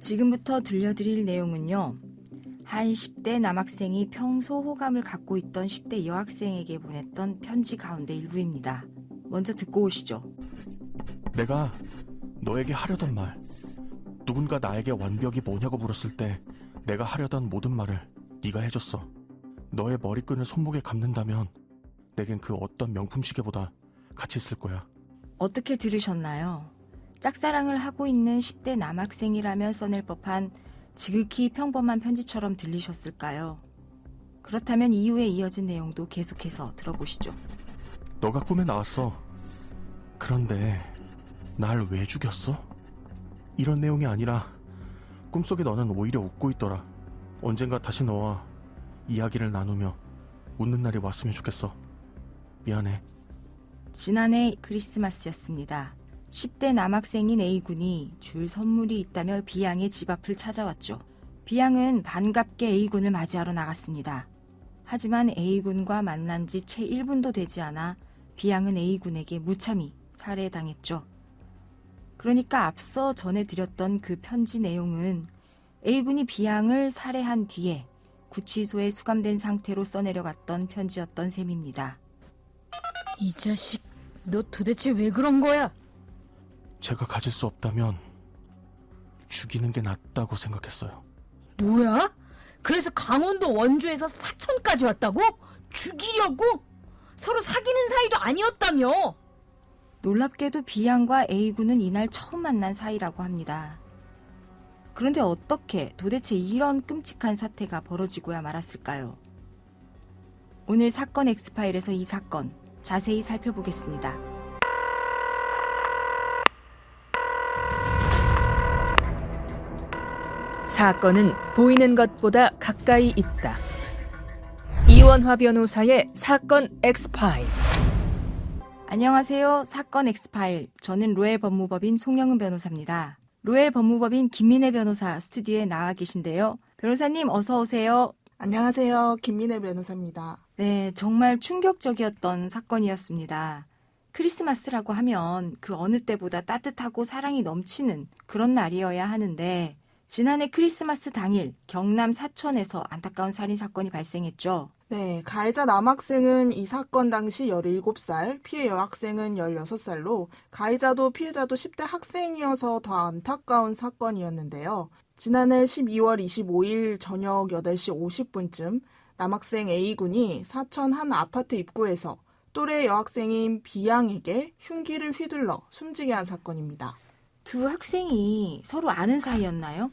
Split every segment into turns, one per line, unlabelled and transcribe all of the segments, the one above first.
지금부터 들려드릴 내용은요. 한 10대 남학생이 평소 호감을 갖고 있던 10대 여학생에게 보냈던 편지 가운데 일부입니다. 먼저 듣고 오시죠.
내가 너에게 하려던 말, 누군가 나에게 완벽이 뭐냐고 물었을 때 내가 하려던 모든 말을 네가 해줬어. 너의 머리끈을 손목에 감는다면 내겐 그 어떤 명품 시계보다 가치 있을 거야.
어떻게 들으셨나요? 짝사랑을 하고 있는 10대 남학생이라면 써낼 법한 지극히 평범한 편지처럼 들리셨을까요? 그렇다면 이후에 이어진 내용도 계속해서 들어보시죠.
너가 꿈에 나왔어. 그런데 날 왜 죽였어? 이런 내용이 아니라 꿈속에 너는 오히려 웃고 있더라. 언젠가 다시 너와 이야기를 나누며 웃는 날이 왔으면 좋겠어. 미안해.
지난해 크리스마스였습니다. 10대 남학생인 A군이 줄 선물이 있다며 B양의 집 앞을 찾아왔죠. B양은 반갑게 A군을 맞이하러 나갔습니다. 하지만 A군과 만난 지 채 1분도 되지 않아 B양은 A군에게 무참히 살해당했죠. 그러니까 앞서 전해드렸던 그 편지 내용은 A군이 B양을 살해한 뒤에 구치소에 수감된 상태로 써내려갔던 편지였던 셈입니다.
이 자식, 너 도대체 왜 그런 거야?
제가 가질 수 없다면 죽이는 게 낫다고 생각했어요.
뭐야? 그래서 강원도 원주에서 사천까지 왔다고? 죽이려고? 서로 사귀는 사이도 아니었다며?
놀랍게도 B양과 A군은 이날 처음 만난 사이라고 합니다. 그런데 어떻게 도대체 이런 끔찍한 사태가 벌어지고야 말았을까요? 오늘 사건 엑스파일에서 이 사건 자세히 살펴보겠습니다.
사건은 보이는 것보다 가까이 있다. 이원화 변호사의 사건 엑스파일.
안녕하세요. 사건 엑스파일. 저는 로엘 법무법인 송영은 변호사입니다. 로엘 법무법인 김민혜 변호사 스튜디오에 나와 계신데요. 변호사님 어서 오세요.
안녕하세요. 김민혜 변호사입니다.
네, 정말 충격적이었던 사건이었습니다. 크리스마스라고 하면 그 어느 때보다 따뜻하고 사랑이 넘치는 그런 날이어야 하는데 지난해 크리스마스 당일 경남 사천에서 안타까운 살인사건이 발생했죠.
네, 가해자 남학생은 이 사건 당시 17살, 피해 여학생은 16살로 가해자도 피해자도 10대 학생이어서 더 안타까운 사건이었는데요. 지난해 12월 25일 저녁 8시 50분쯤 남학생 A군이 사천 한 아파트 입구에서 또래 여학생인 B양에게 흉기를 휘둘러 숨지게 한 사건입니다.
두 학생이 서로 아는 사이였나요?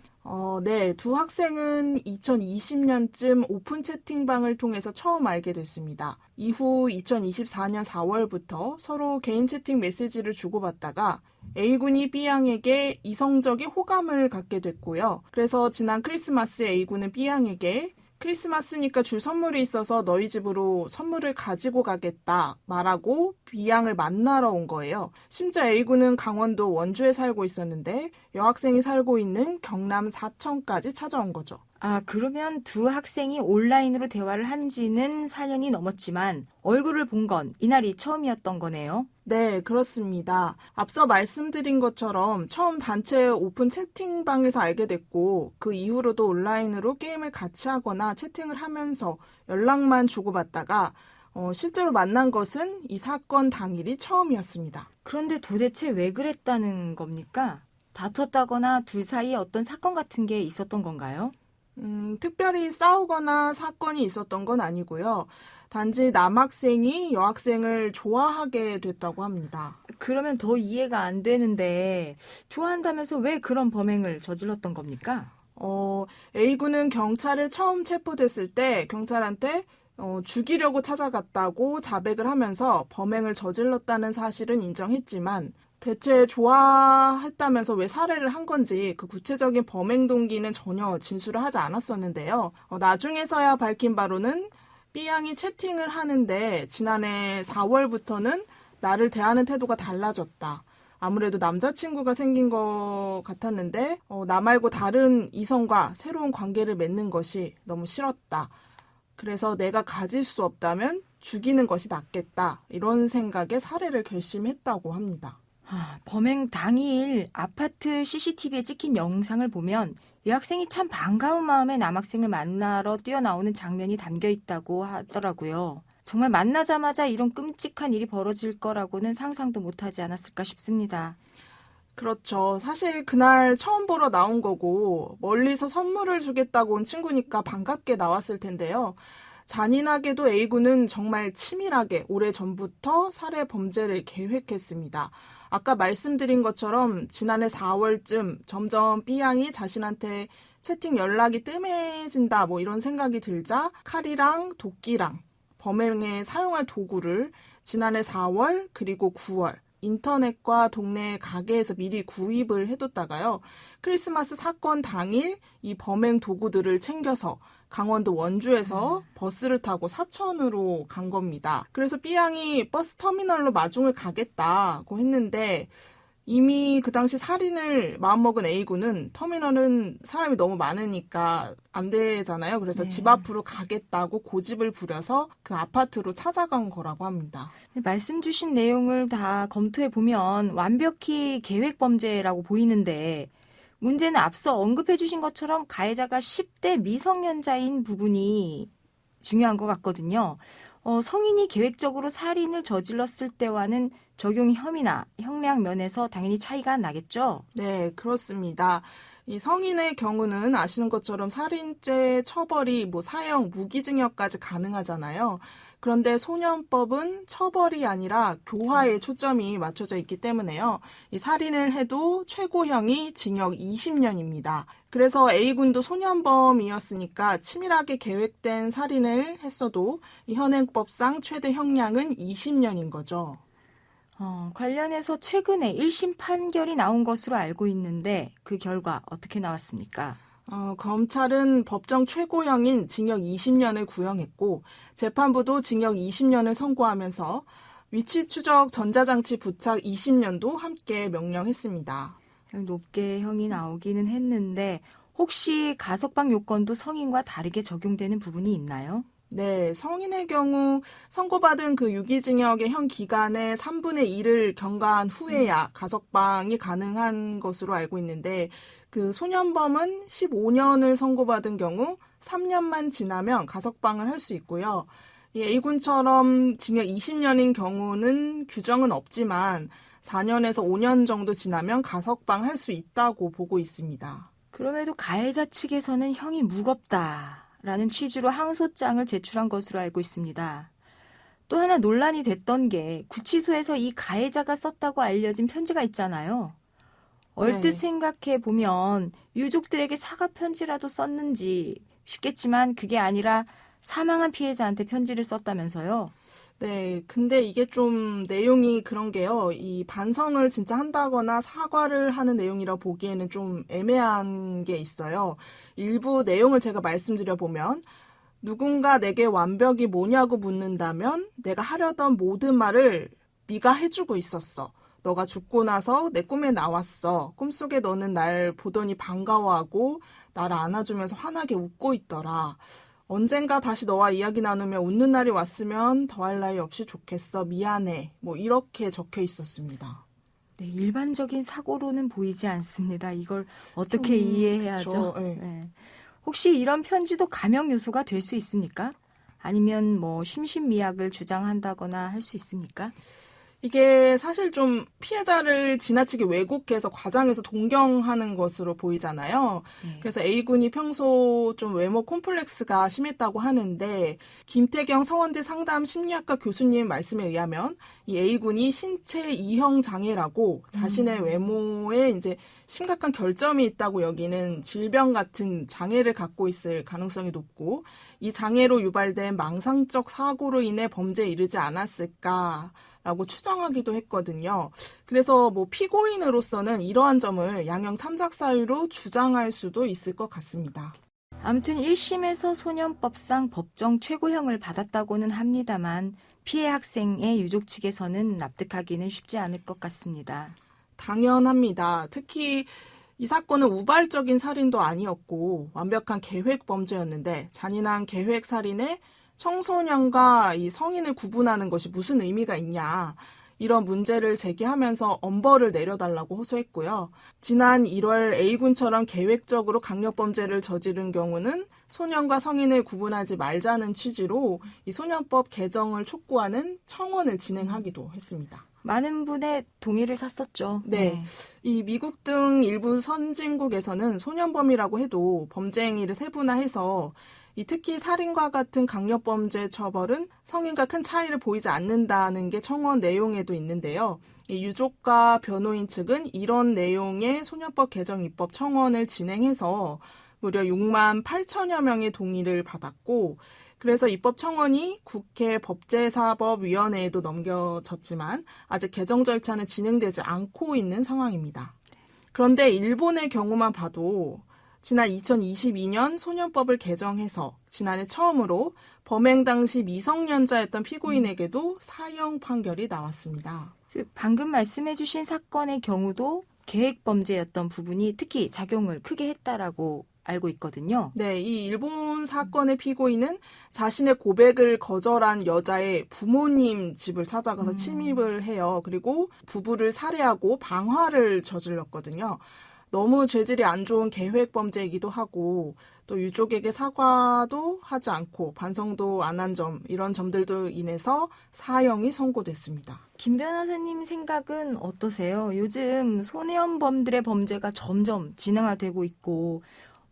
네, 두 학생은 2020년쯤 오픈 채팅방을 통해서 처음 알게 됐습니다. 이후 2024년 4월부터 서로 개인 채팅 메시지를 주고받다가 A군이 B양에게 이성적인 호감을 갖게 됐고요. 그래서 지난 크리스마스에 A군은 B양에게 크리스마스니까 줄 선물이 있어서 너희 집으로 선물을 가지고 가겠다 말하고 B양을 만나러 온 거예요. 심지어 A군은 강원도 원주에 살고 있었는데 여학생이 살고 있는 경남 사천까지 찾아온 거죠.
아, 그러면 두 학생이 온라인으로 대화를 한 지는 4년이 넘었지만 얼굴을 본 건 이날이 처음이었던 거네요.
네, 그렇습니다. 앞서 말씀드린 것처럼 처음 단체 오픈 채팅방에서 알게 됐고 그 이후로도 온라인으로 게임을 같이 하거나 채팅을 하면서 연락만 주고받다가 실제로 만난 것은 이 사건 당일이 처음이었습니다.
그런데 도대체 왜 그랬다는 겁니까? 다퉜다거나 둘 사이에 어떤 사건 같은 게 있었던 건가요?
특별히 싸우거나 사건이 있었던 건 아니고요. 단지 남학생이 여학생을 좋아하게 됐다고 합니다.
그러면 더 이해가 안 되는데 좋아한다면서 왜 그런 범행을 저질렀던 겁니까?
A군은 경찰에 처음 체포됐을 때 경찰한테 죽이려고 찾아갔다고 자백을 하면서 범행을 저질렀다는 사실은 인정했지만 대체 좋아했다면서 왜 살해를 한 건지 그 구체적인 범행 동기는 전혀 진술을 하지 않았었는데요. 나중에서야 밝힌 바로는 B양이 채팅을 하는데 지난해 4월부터는 나를 대하는 태도가 달라졌다. 아무래도 남자친구가 생긴 것 같았는데 나 말고 다른 이성과 새로운 관계를 맺는 것이 너무 싫었다. 그래서 내가 가질 수 없다면 죽이는 것이 낫겠다. 이런 생각에 살해를 결심했다고 합니다.
범행 당일 아파트 CCTV에 찍힌 영상을 보면 이 학생이 참 반가운 마음에 남학생을 만나러 뛰어나오는 장면이 담겨 있다고 하더라고요. 정말 만나자마자 이런 끔찍한 일이 벌어질 거라고는 상상도 못하지 않았을까 싶습니다.
그렇죠. 사실 그날 처음 보러 나온 거고 멀리서 선물을 주겠다고 온 친구니까 반갑게 나왔을 텐데요. 잔인하게도 A군은 정말 치밀하게 오래전부터 살해 범죄를 계획했습니다. 아까 말씀드린 것처럼 지난해 4월쯤 점점 B양이 자신한테 채팅 연락이 뜸해진다 뭐 이런 생각이 들자 칼이랑 도끼랑 범행에 사용할 도구를 지난해 4월 그리고 9월 인터넷과 동네 가게에서 미리 구입을 해뒀다가요. 크리스마스 사건 당일 이 범행 도구들을 챙겨서 강원도 원주에서 버스를 타고 사천으로 간 겁니다. 그래서 B양이 버스 터미널로 마중을 가겠다고 했는데 이미 그 당시 살인을 마음먹은 A군은 터미널은 사람이 너무 많으니까 안 되잖아요. 그래서
네.
집 앞으로 가겠다고 고집을 부려서 그 아파트로 찾아간 거라고 합니다.
말씀 주신 내용을 다 검토해 보면 완벽히 계획 범죄라고 보이는데 문제는 앞서 언급해 주신 것처럼 가해자가 10대 미성년자인 부분이 중요한 것 같거든요. 성인이 계획적으로 살인을 저질렀을 때와는 적용 혐의나 형량 면에서 당연히 차이가 나겠죠?
네, 그렇습니다. 이 성인의 경우는 아시는 것처럼 살인죄 처벌이 사형, 무기징역까지 가능하잖아요. 그런데 소년법은 처벌이 아니라 교화에 초점이 맞춰져 있기 때문에요. 이 살인을 해도 최고형이 징역 20년입니다. 그래서 A군도 소년범이었으니까 치밀하게 계획된 살인을 했어도 이 현행법상 최대 형량은 20년인 거죠.
관련해서 최근에 1심 판결이 나온 것으로 알고 있는데 그 결과 어떻게 나왔습니까?
검찰은 법정 최고형인 징역 20년을 구형했고 재판부도 징역 20년을 선고하면서 위치 추적 전자장치 부착 20년도 함께 명령했습니다.
높게 형이 나오기는 했는데 혹시 가석방 요건도 성인과 다르게 적용되는 부분이 있나요?
네, 성인의 경우 선고받은 그 유기징역의 형 기간의 3분의 1을 경과한 후에야 가석방이 가능한 것으로 알고 있는데 그 소년범은 15년을 선고받은 경우 3년만 지나면 가석방을 할 수 있고요. 이 A군처럼 징역 20년인 경우는 규정은 없지만 4년에서 5년 정도 지나면 가석방 할 수 있다고 보고 있습니다.
그럼에도 가해자 측에서는 형이 무겁다라는 취지로 항소장을 제출한 것으로 알고 있습니다. 또 하나 논란이 됐던 게 구치소에서 이 가해자가 썼다고 알려진 편지가 있잖아요. 얼뜻
네.
생각해 보면 유족들에게 사과 편지라도 썼는지 싶겠지만 그게 아니라 사망한 피해자한테 편지를 썼다면서요.
네, 근데 이게 좀 내용이 그런 게요. 이 반성을 진짜 한다거나 사과를 하는 내용이라 보기에는 좀 애매한 게 있어요. 일부 내용을 제가 말씀드려 보면 누군가 내게 완벽이 뭐냐고 묻는다면 내가 하려던 모든 말을 네가 해주고 있었어. 너가 죽고 나서 내 꿈에 나왔어. 꿈속에 너는 날 보더니 반가워하고 나를 안아주면서 환하게 웃고 있더라. 언젠가 다시 너와 이야기 나누며 웃는 날이 왔으면 더할 나위 없이 좋겠어. 미안해. 이렇게 적혀 있었습니다.
네, 일반적인 사고로는 보이지 않습니다. 이걸 어떻게 이해해야죠?
네.
네. 혹시 이런 편지도 감형 요소가 될 수 있습니까? 아니면 심신미약을 주장한다거나 할 수 있습니까?
이게 사실 좀 피해자를 지나치게 왜곡해서 과장해서 동경하는 것으로 보이잖아요.
네.
그래서 A군이 평소 좀 외모 콤플렉스가 심했다고 하는데 김태경 서원대 상담 심리학과 교수님 말씀에 의하면 이 A군이 신체 이형 장애라고 자신의 외모에 이제 심각한 결점이 있다고 여기는 질병 같은 장애를 갖고 있을 가능성이 높고 이 장애로 유발된 망상적 사고로 인해 범죄에 이르지 않았을까 라고 추정하기도 했거든요. 그래서 피고인으로서는 이러한 점을 양형 참작 사유로 주장할 수도 있을 것 같습니다.
아무튼 1심에서 소년법상 법정 최고형을 받았다고는 합니다만 피해 학생의 유족 측에서는 납득하기는 쉽지 않을 것 같습니다.
당연합니다. 특히 이 사건은 우발적인 살인도 아니었고 완벽한 계획 범죄였는데 잔인한 계획 살인에 청소년과 이 성인을 구분하는 것이 무슨 의미가 있냐. 이런 문제를 제기하면서 엄벌을 내려달라고 호소했고요. 지난 1월 A군처럼 계획적으로 강력범죄를 저지른 경우는 소년과 성인을 구분하지 말자는 취지로 이 소년법 개정을 촉구하는 청원을 진행하기도 했습니다.
많은 분의 동의를 샀었죠.
네. 이 미국 등 일부 선진국에서는 소년범이라고 해도 범죄 행위를 세분화해서 특히 살인과 같은 강력범죄 처벌은 성인과 큰 차이를 보이지 않는다는 게 청원 내용에도 있는데요. 이 유족과 변호인 측은 이런 내용의 소년법 개정 입법 청원을 진행해서 무려 6만 8천여 명의 동의를 받았고, 그래서 입법 청원이 국회 법제사법위원회에도 넘겨졌지만 아직 개정 절차는 진행되지 않고 있는 상황입니다. 그런데 일본의 경우만 봐도 지난 2022년 소년법을 개정해서 지난해 처음으로 범행 당시 미성년자였던 피고인에게도 사형 판결이 나왔습니다.
방금 말씀해주신 사건의 경우도 계획범죄였던 부분이 특히 작용을 크게 했다라고 알고 있거든요.
네, 이 일본 사건의 피고인은 자신의 고백을 거절한 여자의 부모님 집을 찾아가서 침입을 해요. 그리고 부부를 살해하고 방화를 저질렀거든요. 너무 죄질이 안 좋은 계획범죄이기도 하고 또 유족에게 사과도 하지 않고 반성도 안 한 점, 이런 점들도 인해서 사형이 선고됐습니다.
김 변호사님 생각은 어떠세요? 요즘 소년범들의 범죄가 점점 진행화되고 있고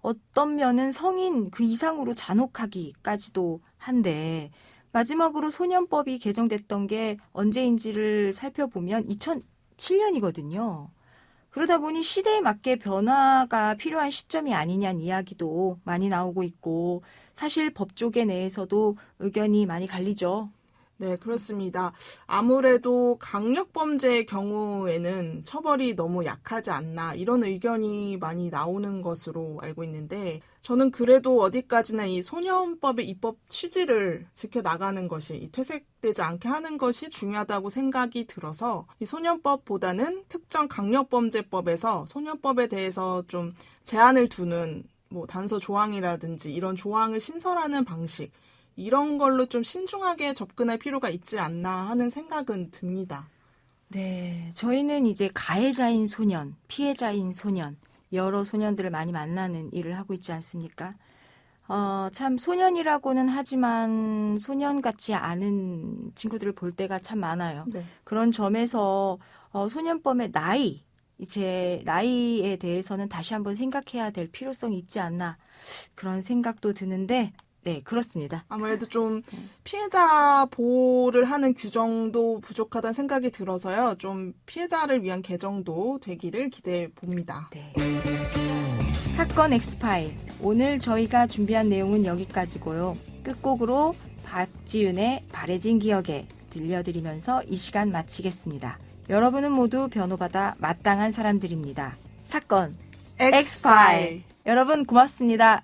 어떤 면은 성인 그 이상으로 잔혹하기까지도 한데 마지막으로 소년법이 개정됐던 게 언제인지를 살펴보면 2007년이거든요. 그러다 보니 시대에 맞게 변화가 필요한 시점이 아니냐는 이야기도 많이 나오고 있고 사실 법조계 내에서도 의견이 많이 갈리죠.
네, 그렇습니다. 아무래도 강력범죄의 경우에는 처벌이 너무 약하지 않나 이런 의견이 많이 나오는 것으로 알고 있는데 저는 그래도 어디까지나 이 소년법의 입법 취지를 지켜나가는 것이 퇴색되지 않게 하는 것이 중요하다고 생각이 들어서 이 소년법보다는 특정 강력범죄법에서 소년법에 대해서 좀 제한을 두는 단서 조항이라든지 이런 조항을 신설하는 방식 이런 걸로 좀 신중하게 접근할 필요가 있지 않나 하는 생각은 듭니다.
네, 저희는 이제 가해자인 소년, 피해자인 소년, 여러 소년들을 많이 만나는 일을 하고 있지 않습니까? 참 소년이라고는 하지만 소년 같지 않은 친구들을 볼 때가 참 많아요.
네.
그런 점에서 소년범의 제 나이에 대해서는 다시 한번 생각해야 될 필요성이 있지 않나 그런 생각도 드는데 네, 그렇습니다.
아무래도 좀 피해자 보호를 하는 규정도 부족하다는 생각이 들어서요. 좀 피해자를 위한 개정도 되기를 기대해 봅니다.
네. 사건 엑스파일. 오늘 저희가 준비한 내용은 여기까지고요. 끝곡으로 박지윤의 바래진 기억에 들려드리면서 이 시간 마치겠습니다. 여러분은 모두 변호받아 마땅한 사람들입니다. 사건 엑스파일. 여러분 고맙습니다.